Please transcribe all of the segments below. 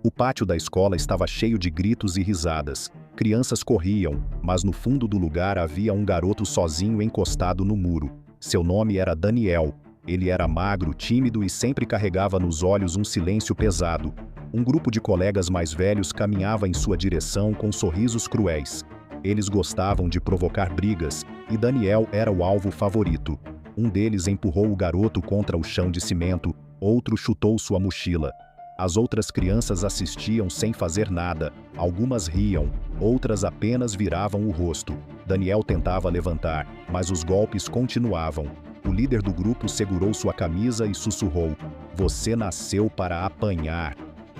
O pátio da escola estava cheio de gritos e risadas. Crianças corriam, mas no fundo do lugar havia um garoto sozinho encostado no muro. Seu nome era Daniel. Ele era magro, tímido e sempre carregava nos olhos um silêncio pesado. Um grupo de colegas mais velhos caminhava em sua direção com sorrisos cruéis. Eles gostavam de provocar brigas, e Daniel era o alvo favorito. Um deles empurrou o garoto contra o chão de cimento, outro chutou sua mochila. As outras crianças assistiam sem fazer nada. Algumas riam, outras apenas viravam o rosto. Daniel tentava levantar, mas os golpes continuavam. O líder do grupo segurou sua camisa e sussurrou: "Você nasceu para apanhar."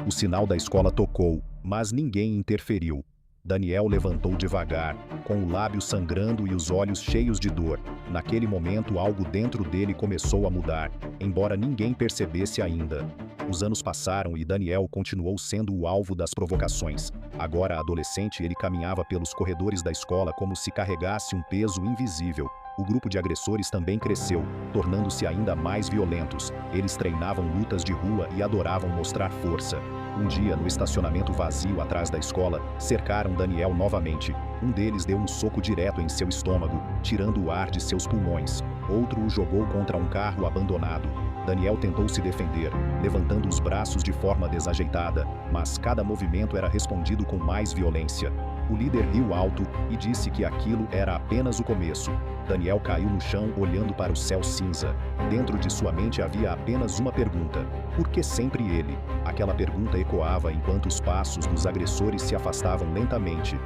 O sinal da escola tocou, mas ninguém interferiu. Daniel levantou devagar, com o lábio sangrando e os olhos cheios de dor. Naquele momento, algo dentro dele começou a mudar, embora ninguém percebesse ainda. Os anos passaram e Daniel continuou sendo o alvo das provocações. Agora adolescente, ele caminhava pelos corredores da escola como se carregasse um peso invisível. O grupo de agressores também cresceu, tornando-se ainda mais violentos. Eles treinavam lutas de rua e adoravam mostrar força. Um dia, no estacionamento vazio atrás da escola, cercaram Daniel novamente. Um deles deu um soco direto em seu estômago, tirando o ar de seus pulmões. Outro o jogou contra um carro abandonado. Daniel tentou se defender, levantando os braços de forma desajeitada, mas cada movimento era respondido com mais violência. O líder riu alto e disse que aquilo era apenas o começo. Daniel caiu no chão olhando para o céu cinza. Dentro de sua mente havia apenas uma pergunta: por que sempre ele? Aquela pergunta ecoava enquanto os passos dos agressores se afastavam lentamente.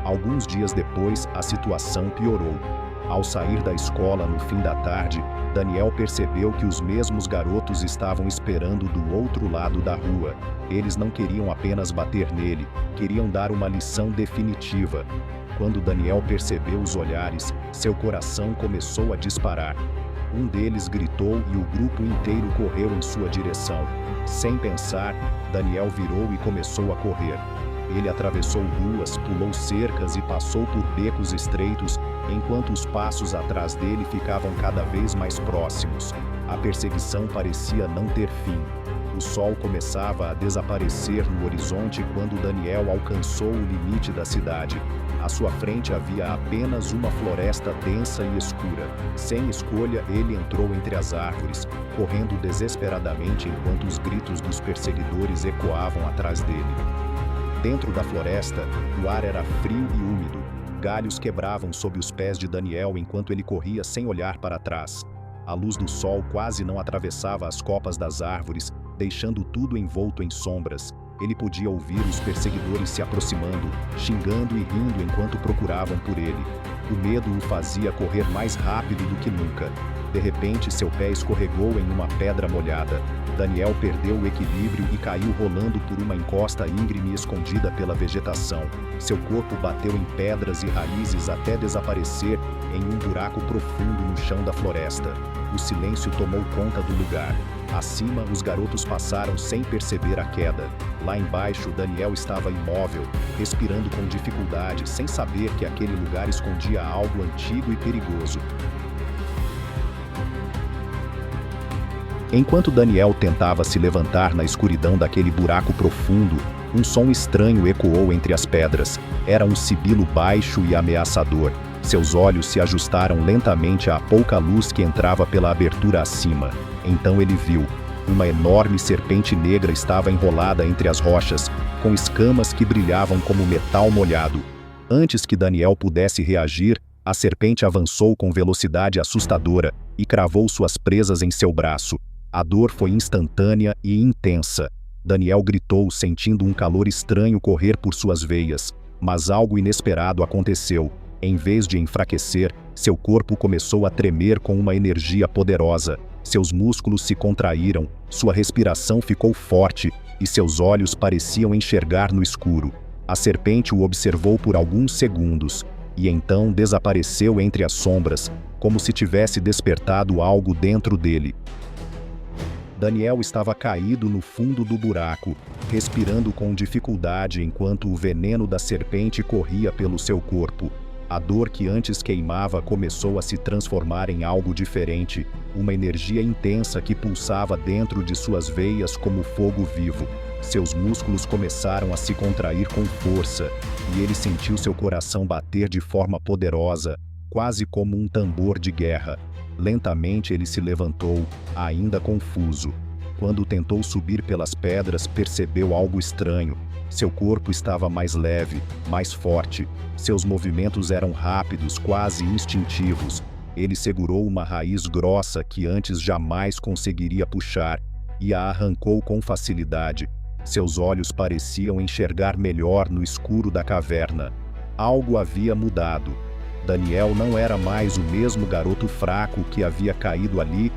Alguns dias depois, a situação piorou. Ao sair da escola no fim da tarde, Daniel percebeu que os mesmos garotos estavam esperando do outro lado da rua. Eles não queriam apenas bater nele, queriam dar uma lição definitiva. Quando Daniel percebeu os olhares, seu coração começou a disparar. Um deles gritou e o grupo inteiro correu em sua direção. Sem pensar, Daniel virou e começou a correr. Ele atravessou ruas, pulou cercas e passou por becos estreitos, enquanto os passos atrás dele ficavam cada vez mais próximos. A perseguição parecia não ter fim. O sol começava a desaparecer no horizonte quando Daniel alcançou o limite da cidade. À sua frente havia apenas uma floresta densa e escura. Sem escolha, ele entrou entre as árvores, correndo desesperadamente enquanto os gritos dos perseguidores ecoavam atrás dele. Dentro da floresta, o ar era frio e úmido. Galhos quebravam sob os pés de Daniel enquanto ele corria sem olhar para trás. A luz do sol quase não atravessava as copas das árvores, deixando tudo envolto em sombras. Ele podia ouvir os perseguidores se aproximando, xingando e rindo enquanto procuravam por ele. O medo o fazia correr mais rápido do que nunca. De repente, seu pé escorregou em uma pedra molhada. Daniel perdeu o equilíbrio e caiu rolando por uma encosta íngreme escondida pela vegetação. Seu corpo bateu em pedras e raízes até desaparecer em um buraco profundo no chão da floresta. O silêncio tomou conta do lugar. Acima, os garotos passaram sem perceber a queda. Lá embaixo, Daniel estava imóvel, respirando com dificuldade, sem saber que aquele lugar escondia algo antigo e perigoso. Enquanto Daniel tentava se levantar na escuridão daquele buraco profundo, um som estranho ecoou entre as pedras. Era um sibilo baixo e ameaçador. Seus olhos se ajustaram lentamente à pouca luz que entrava pela abertura acima. Então ele viu. Uma enorme serpente negra estava enrolada entre as rochas, com escamas que brilhavam como metal molhado. Antes que Daniel pudesse reagir, a serpente avançou com velocidade assustadora e cravou suas presas em seu braço. A dor foi instantânea e intensa. Daniel gritou, sentindo um calor estranho correr por suas veias. Mas algo inesperado aconteceu. Em vez de enfraquecer, seu corpo começou a tremer com uma energia poderosa. Seus músculos se contraíram, sua respiração ficou forte e seus olhos pareciam enxergar no escuro. A serpente o observou por alguns segundos e então desapareceu entre as sombras, como se tivesse despertado algo dentro dele. Daniel estava caído no fundo do buraco, respirando com dificuldade enquanto o veneno da serpente corria pelo seu corpo. A dor que antes queimava começou a se transformar em algo diferente, uma energia intensa que pulsava dentro de suas veias como fogo vivo. Seus músculos começaram a se contrair com força, e ele sentiu seu coração bater de forma poderosa, quase como um tambor de guerra. Lentamente ele se levantou, ainda confuso. Quando tentou subir pelas pedras, percebeu algo estranho. Seu corpo estava mais leve, mais forte. Seus movimentos eram rápidos, quase instintivos. Ele segurou uma raiz grossa que antes jamais conseguiria puxar, e a arrancou com facilidade. Seus olhos pareciam enxergar melhor no escuro da caverna. Algo havia mudado. Daniel não era mais o mesmo garoto fraco que havia caído ali.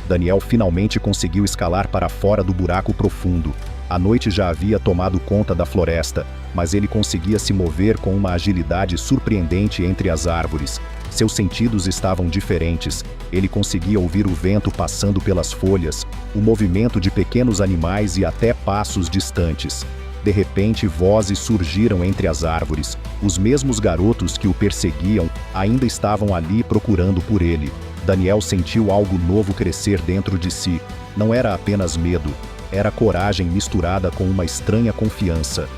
Daniel finalmente conseguiu escalar para fora do buraco profundo. A noite já havia tomado conta da floresta, mas ele conseguia se mover com uma agilidade surpreendente entre as árvores. Seus sentidos estavam diferentes. Ele conseguia ouvir o vento passando pelas folhas, o movimento de pequenos animais e até passos distantes. De repente, vozes surgiram entre as árvores. Os mesmos garotos que o perseguiam ainda estavam ali procurando por ele. Daniel sentiu algo novo crescer dentro de si. Não era apenas medo, era coragem misturada com uma estranha confiança.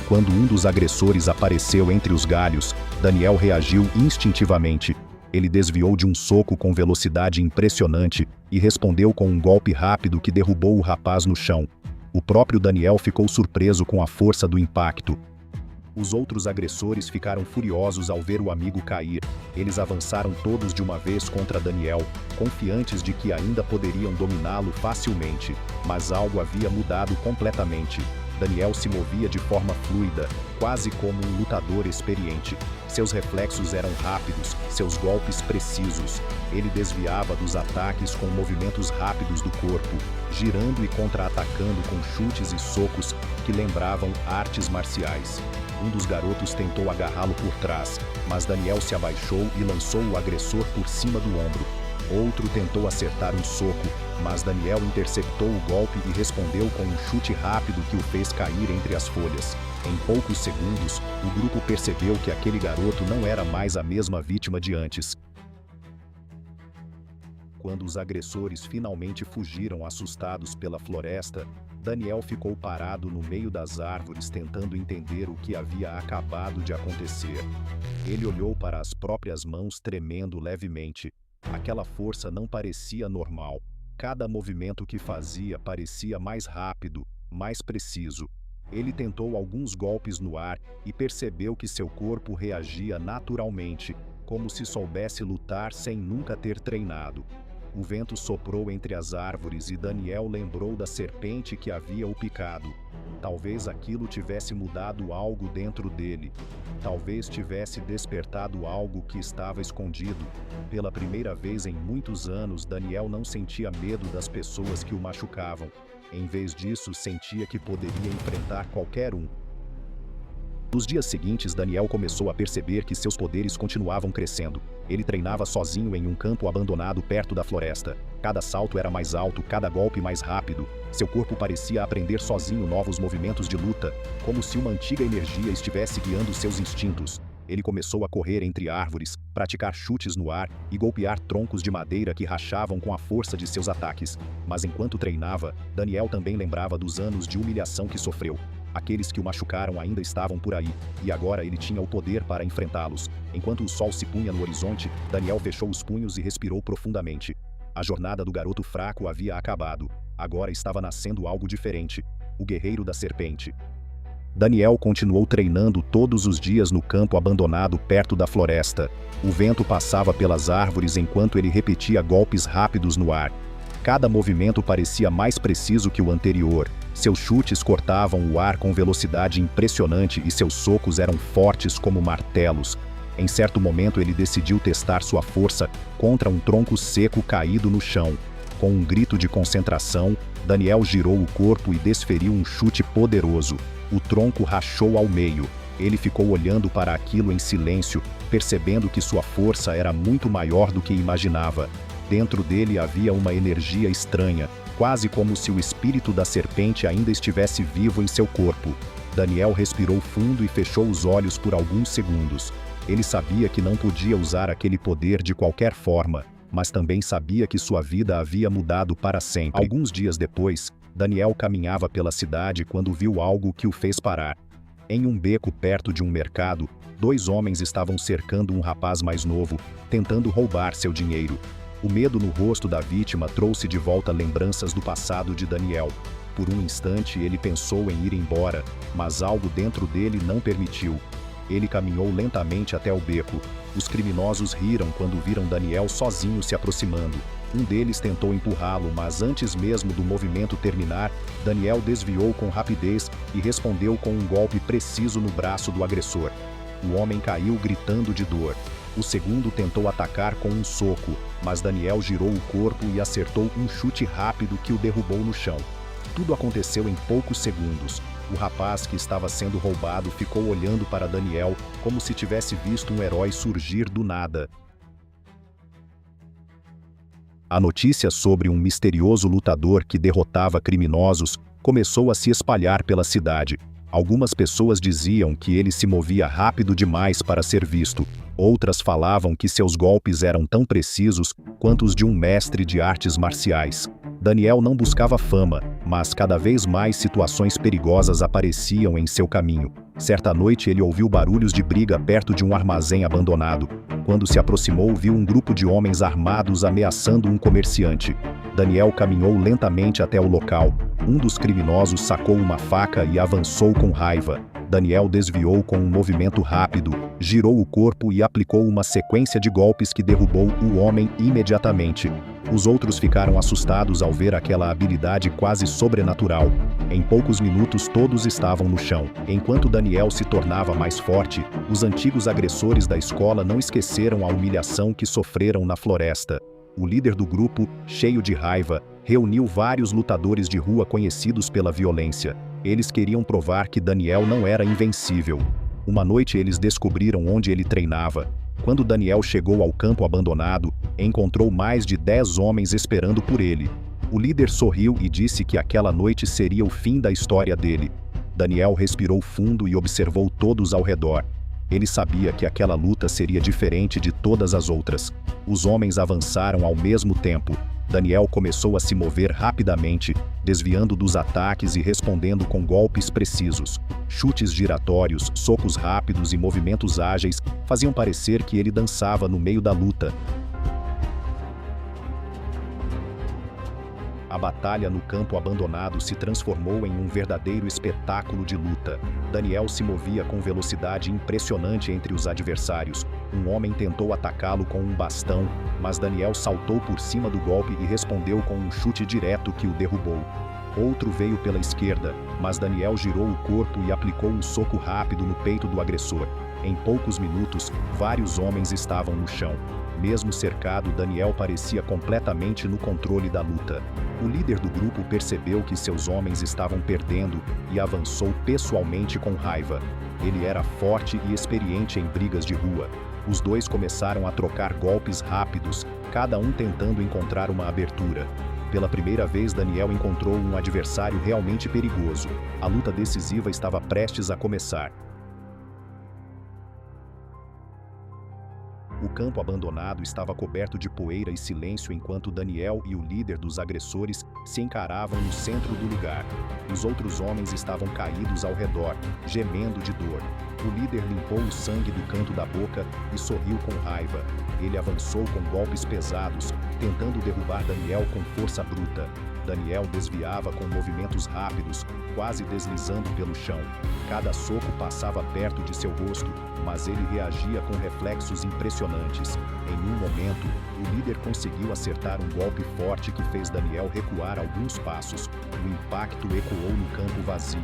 Quando um dos agressores apareceu entre os galhos, Daniel reagiu instintivamente. Ele desviou de um soco com velocidade impressionante e respondeu com um golpe rápido que derrubou o rapaz no chão. O próprio Daniel ficou surpreso com a força do impacto. Os outros agressores ficaram furiosos ao ver o amigo cair. Eles avançaram todos de uma vez contra Daniel, confiantes de que ainda poderiam dominá-lo facilmente. Mas algo havia mudado completamente. Daniel se movia de forma fluida, quase como um lutador experiente. Seus reflexos eram rápidos, seus golpes precisos. Ele desviava dos ataques com movimentos rápidos do corpo, girando e contra-atacando com chutes e socos que lembravam artes marciais. Um dos garotos tentou agarrá-lo por trás, mas Daniel se abaixou e lançou o agressor por cima do ombro. Outro tentou acertar um soco, mas Daniel interceptou o golpe e respondeu com um chute rápido que o fez cair entre as folhas. Em poucos segundos, o grupo percebeu que aquele garoto não era mais a mesma vítima de antes. Quando os agressores finalmente fugiram assustados pela floresta, Daniel ficou parado no meio das árvores tentando entender o que havia acabado de acontecer. Ele olhou para as próprias mãos tremendo levemente. Aquela força não parecia normal. Cada movimento que fazia parecia mais rápido, mais preciso. Ele tentou alguns golpes no ar e percebeu que seu corpo reagia naturalmente, como se soubesse lutar sem nunca ter treinado. O vento soprou entre as árvores e Daniel lembrou da serpente que havia o picado. Talvez aquilo tivesse mudado algo dentro dele. Talvez tivesse despertado algo que estava escondido. Pela primeira vez em muitos anos, Daniel não sentia medo das pessoas que o machucavam. Em vez disso, sentia que poderia enfrentar qualquer um. Nos dias seguintes, Daniel começou a perceber que seus poderes continuavam crescendo. Ele treinava sozinho em um campo abandonado perto da floresta. Cada salto era mais alto, cada golpe mais rápido. Seu corpo parecia aprender sozinho novos movimentos de luta, como se uma antiga energia estivesse guiando seus instintos. Ele começou a correr entre árvores, praticar chutes no ar e golpear troncos de madeira que rachavam com a força de seus ataques. Mas enquanto treinava, Daniel também lembrava dos anos de humilhação que sofreu. Aqueles que o machucaram ainda estavam por aí, e agora ele tinha o poder para enfrentá-los. Enquanto o sol se punha no horizonte, Daniel fechou os punhos e respirou profundamente. A jornada do garoto fraco havia acabado. Agora estava nascendo algo diferente. O guerreiro da serpente. Daniel continuou treinando todos os dias no campo abandonado perto da floresta. O vento passava pelas árvores enquanto ele repetia golpes rápidos no ar. Cada movimento parecia mais preciso que o anterior. Seus chutes cortavam o ar com velocidade impressionante e seus socos eram fortes como martelos. Em certo momento ele decidiu testar sua força contra um tronco seco caído no chão. Com um grito de concentração, Daniel girou o corpo e desferiu um chute poderoso. O tronco rachou ao meio. Ele ficou olhando para aquilo em silêncio, percebendo que sua força era muito maior do que imaginava. Dentro dele havia uma energia estranha, quase como se o espírito da serpente ainda estivesse vivo em seu corpo. Daniel respirou fundo e fechou os olhos por alguns segundos. Ele sabia que não podia usar aquele poder de qualquer forma, mas também sabia que sua vida havia mudado para sempre. Alguns dias depois, Daniel caminhava pela cidade quando viu algo que o fez parar. Em um beco perto de um mercado, 2 homens estavam cercando um rapaz mais novo, tentando roubar seu dinheiro. O medo no rosto da vítima trouxe de volta lembranças do passado de Daniel. Por um instante ele pensou em ir embora, mas algo dentro dele não permitiu. Ele caminhou lentamente até o beco. Os criminosos riram quando viram Daniel sozinho se aproximando. Um deles tentou empurrá-lo, mas antes mesmo do movimento terminar, Daniel desviou com rapidez e respondeu com um golpe preciso no braço do agressor. O homem caiu gritando de dor. O segundo tentou atacar com um soco, mas Daniel girou o corpo e acertou um chute rápido que o derrubou no chão. Tudo aconteceu em poucos segundos. O rapaz que estava sendo roubado ficou olhando para Daniel como se tivesse visto um herói surgir do nada. A notícia sobre um misterioso lutador que derrotava criminosos começou a se espalhar pela cidade. Algumas pessoas diziam que ele se movia rápido demais para ser visto. Outras falavam que seus golpes eram tão precisos quanto os de um mestre de artes marciais. Daniel não buscava fama, mas cada vez mais situações perigosas apareciam em seu caminho. Certa noite ele ouviu barulhos de briga perto de um armazém abandonado. Quando se aproximou, viu um grupo de homens armados ameaçando um comerciante. Daniel caminhou lentamente até o local. Um dos criminosos sacou uma faca e avançou com raiva. Daniel desviou com um movimento rápido, girou o corpo e aplicou uma sequência de golpes que derrubou o homem imediatamente. Os outros ficaram assustados ao ver aquela habilidade quase sobrenatural. Em poucos minutos todos estavam no chão. Enquanto Daniel se tornava mais forte, os antigos agressores da escola não esqueceram a humilhação que sofreram na floresta. O líder do grupo, cheio de raiva, reuniu vários lutadores de rua conhecidos pela violência. Eles queriam provar que Daniel não era invencível. Uma noite eles descobriram onde ele treinava. Quando Daniel chegou ao campo abandonado, encontrou mais de 10 homens esperando por ele. O líder sorriu e disse que aquela noite seria o fim da história dele. Daniel respirou fundo e observou todos ao redor. Ele sabia que aquela luta seria diferente de todas as outras. Os homens avançaram ao mesmo tempo. Daniel começou a se mover rapidamente, desviando dos ataques e respondendo com golpes precisos. Chutes giratórios, socos rápidos e movimentos ágeis faziam parecer que ele dançava no meio da luta. A batalha no campo abandonado se transformou em um verdadeiro espetáculo de luta. Daniel se movia com velocidade impressionante entre os adversários. Um homem tentou atacá-lo com um bastão, mas Daniel saltou por cima do golpe e respondeu com um chute direto que o derrubou. Outro veio pela esquerda, mas Daniel girou o corpo e aplicou um soco rápido no peito do agressor. Em poucos minutos, vários homens estavam no chão. Mesmo cercado, Daniel parecia completamente no controle da luta. O líder do grupo percebeu que seus homens estavam perdendo e avançou pessoalmente com raiva. Ele era forte e experiente em brigas de rua. Os dois começaram a trocar golpes rápidos, cada um tentando encontrar uma abertura. Pela primeira vez, Daniel encontrou um adversário realmente perigoso. A luta decisiva estava prestes a começar. O campo abandonado estava coberto de poeira e silêncio enquanto Daniel e o líder dos agressores se encaravam no centro do lugar. Os outros homens estavam caídos ao redor, gemendo de dor. O líder limpou o sangue do canto da boca e sorriu com raiva. Ele avançou com golpes pesados, tentando derrubar Daniel com força bruta. Daniel desviava com movimentos rápidos, quase deslizando pelo chão. Cada soco passava perto de seu rosto, mas ele reagia com reflexos impressionantes. Em um momento, o líder conseguiu acertar um golpe forte que fez Daniel recuar alguns passos. O impacto ecoou no campo vazio.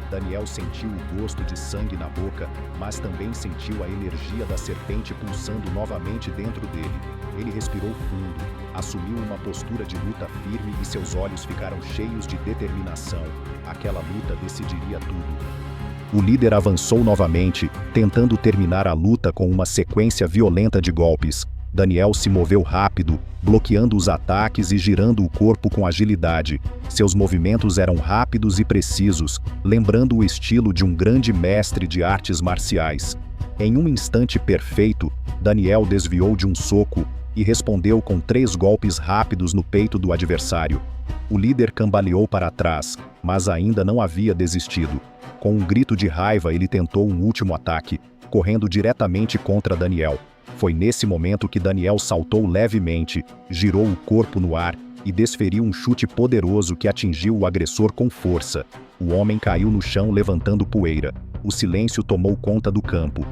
Daniel sentiu o gosto de sangue na boca, mas também sentiu a energia da serpente pulsando novamente dentro dele. Ele respirou fundo, assumiu uma postura de luta firme e seus olhos ficaram cheios de determinação. Aquela luta decidiria tudo. O líder avançou novamente, tentando terminar a luta com uma sequência violenta de golpes. Daniel se moveu rápido, bloqueando os ataques e girando o corpo com agilidade. Seus movimentos eram rápidos e precisos, lembrando o estilo de um grande mestre de artes marciais. Em um instante perfeito, Daniel desviou de um soco e respondeu com 3 golpes rápidos no peito do adversário. O líder cambaleou para trás, mas ainda não havia desistido. Com um grito de raiva, ele tentou um último ataque, correndo diretamente contra Daniel. Foi nesse momento que Daniel saltou levemente, girou o corpo no ar e desferiu um chute poderoso que atingiu o agressor com força. O homem caiu no chão levantando poeira. O silêncio tomou conta do campo.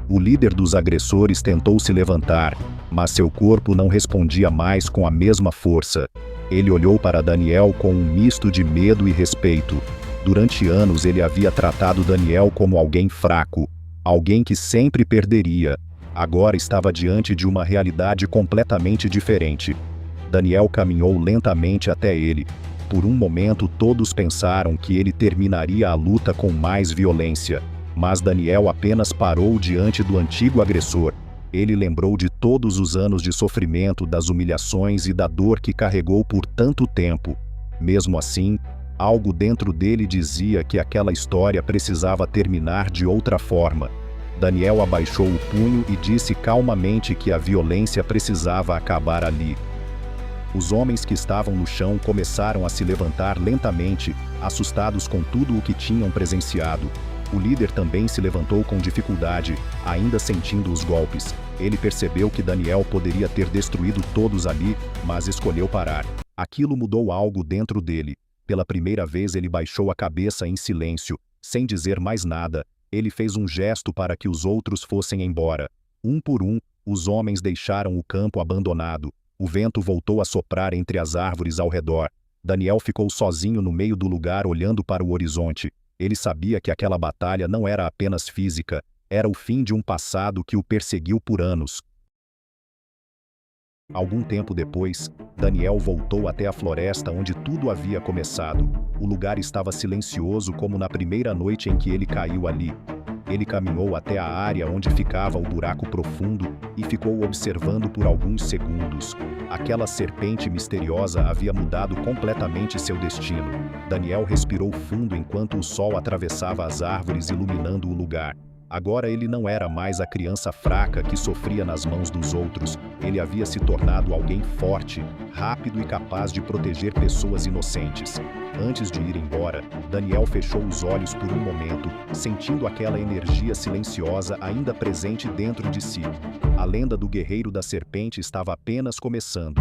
O líder dos agressores tentou se levantar, mas seu corpo não respondia mais com a mesma força. Ele olhou para Daniel com um misto de medo e respeito. Durante anos ele havia tratado Daniel como alguém fraco, alguém que sempre perderia. Agora estava diante de uma realidade completamente diferente. Daniel caminhou lentamente até ele. Por um momento todos pensaram que ele terminaria a luta com mais violência. Mas Daniel apenas parou diante do antigo agressor. Ele lembrou de todos os anos de sofrimento, das humilhações e da dor que carregou por tanto tempo. Mesmo assim, algo dentro dele dizia que aquela história precisava terminar de outra forma. Daniel abaixou o punho e disse calmamente que a violência precisava acabar ali. Os homens que estavam no chão começaram a se levantar lentamente, assustados com tudo o que tinham presenciado. O líder também se levantou com dificuldade, ainda sentindo os golpes. Ele percebeu que Daniel poderia ter destruído todos ali, mas escolheu parar. Aquilo mudou algo dentro dele. Pela primeira vez ele baixou a cabeça em silêncio, sem dizer mais nada. Ele fez um gesto para que os outros fossem embora. Um por um, os homens deixaram o campo abandonado. O vento voltou a soprar entre as árvores ao redor. Daniel ficou sozinho no meio do lugar olhando para o horizonte. Ele sabia que aquela batalha não era apenas física, era o fim de um passado que o perseguiu por anos. Algum tempo depois, Daniel voltou até a floresta onde tudo havia começado. O lugar estava silencioso como na primeira noite em que ele caiu ali. Ele caminhou até a área onde ficava o buraco profundo e ficou observando por alguns segundos. Aquela serpente misteriosa havia mudado completamente seu destino. Daniel respirou fundo enquanto o sol atravessava as árvores, iluminando o lugar. Agora ele não era mais a criança fraca que sofria nas mãos dos outros. Ele havia se tornado alguém forte, rápido e capaz de proteger pessoas inocentes. Antes de ir embora, Daniel fechou os olhos por um momento, sentindo aquela energia silenciosa ainda presente dentro de si. A lenda do guerreiro da serpente estava apenas começando.